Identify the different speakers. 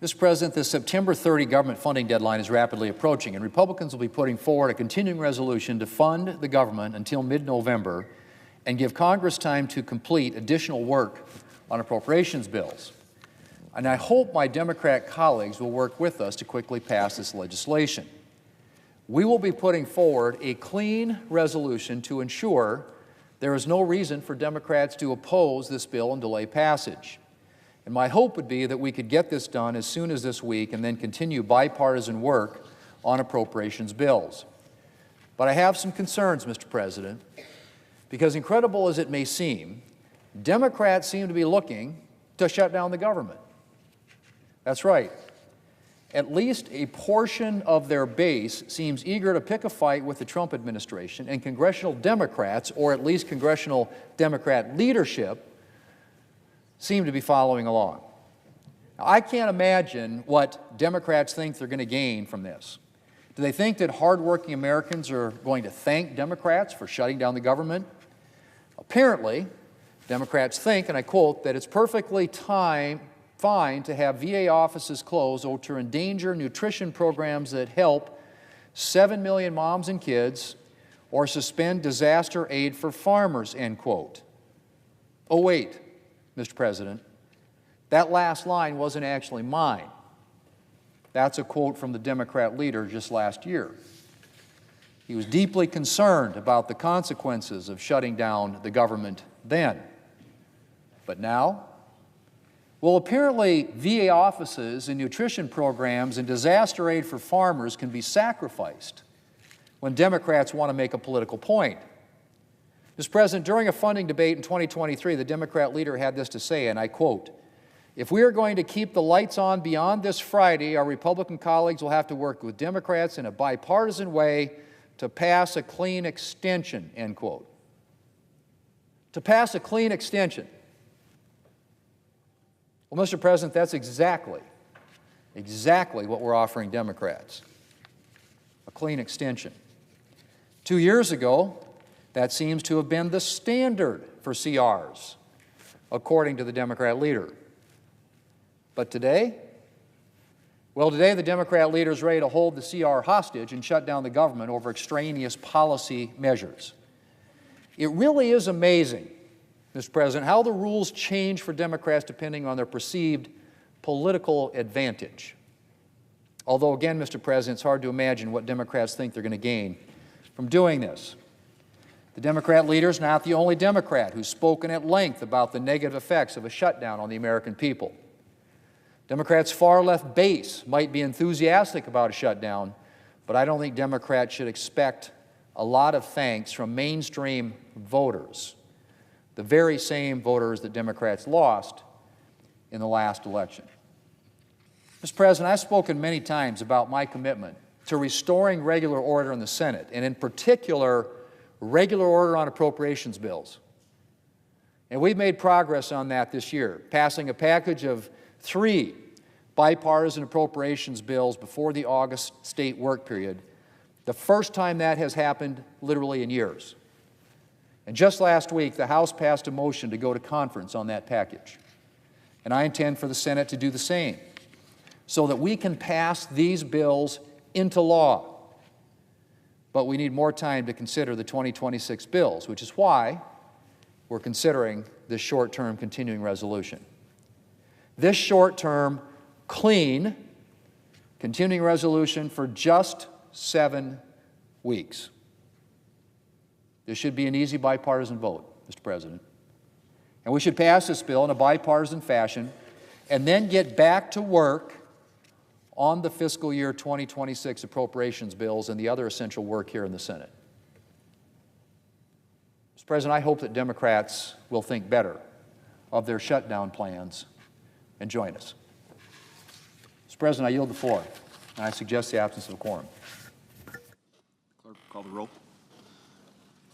Speaker 1: Mr. President, the September 30 government funding deadline is rapidly approaching, and Republicans will be putting forward a continuing resolution to fund the government until mid-November and give Congress time to complete additional work on appropriations bills. And I hope my Democrat colleagues will work with us to quickly pass this legislation. We will be putting forward a clean resolution to ensure there is no reason for Democrats to oppose this bill and delay passage. And my hope would be that we could get this done as soon as this week and then continue bipartisan work on appropriations bills. But I have some concerns, Mr. President, because incredible as it may seem, Democrats seem to be looking to shut down the government. That's right. At least a portion of their base seems eager to pick a fight with the Trump administration, and congressional Democrats, or at least congressional Democrat leadership, seem to be following along. Now, I can't imagine what Democrats think they're going to gain from this. Do they think that hardworking Americans are going to thank Democrats for shutting down the government? Apparently, Democrats think, and I quote, that it's perfectly fine to have VA offices closed or to endanger nutrition programs that help 7 million moms and kids or suspend disaster aid for farmers, end quote. Oh, wait, Mr. President, that last line wasn't actually mine. That's a quote from the Democrat leader just last year. He was deeply concerned about the consequences of shutting down the government then. But now? Well, apparently VA offices and nutrition programs and disaster aid for farmers can be sacrificed when Democrats want to make a political point. Mr. President, during a funding debate in 2023, the Democrat leader had this to say, and I quote, "If we are going to keep the lights on beyond this Friday, our Republican colleagues will have to work with Democrats in a bipartisan way to pass a clean extension," end quote. To pass a clean extension. Well, Mr. President, that's exactly what we're offering Democrats, a clean extension. 2 years ago, that seems to have been the standard for CRs, according to the Democrat leader. But today? Well, today the Democrat leader is ready to hold the CR hostage and shut down the government over extraneous policy measures. It really is amazing, Mr. President, how the rules change for Democrats depending on their perceived political advantage. Although, again, Mr. President, it's hard to imagine what Democrats think they're going to gain from doing this. The Democrat leader is not the only Democrat who's spoken at length about the negative effects of a shutdown on the American people. Democrats' far-left base might be enthusiastic about a shutdown, but I don't think Democrats should expect a lot of thanks from mainstream voters, the very same voters that Democrats lost in the last election. Mr. President, I've spoken many times about my commitment to restoring regular order in the Senate, and in particular, regular order on appropriations bills. And we've made progress on that this year, passing a package of 3 bipartisan appropriations bills before the August state work period, the first time that has happened literally in years. And just last week, the House passed a motion to go to conference on that package. And I intend for the Senate to do the same, so that we can pass these bills into law. But we need more time to consider the 2026 bills, which is why we're considering this short-term continuing resolution. This short-term, clean, continuing resolution for just 7 weeks. This should be an easy bipartisan vote, Mr. President. And we should pass this bill in a bipartisan fashion and then get back to work on the fiscal year 2026 appropriations bills and the other essential work here in the Senate. Mr. President, I hope that Democrats will think better of their shutdown plans and join us. Mr. President, I yield the floor, and I suggest the absence of a quorum.
Speaker 2: Clerk, call the roll.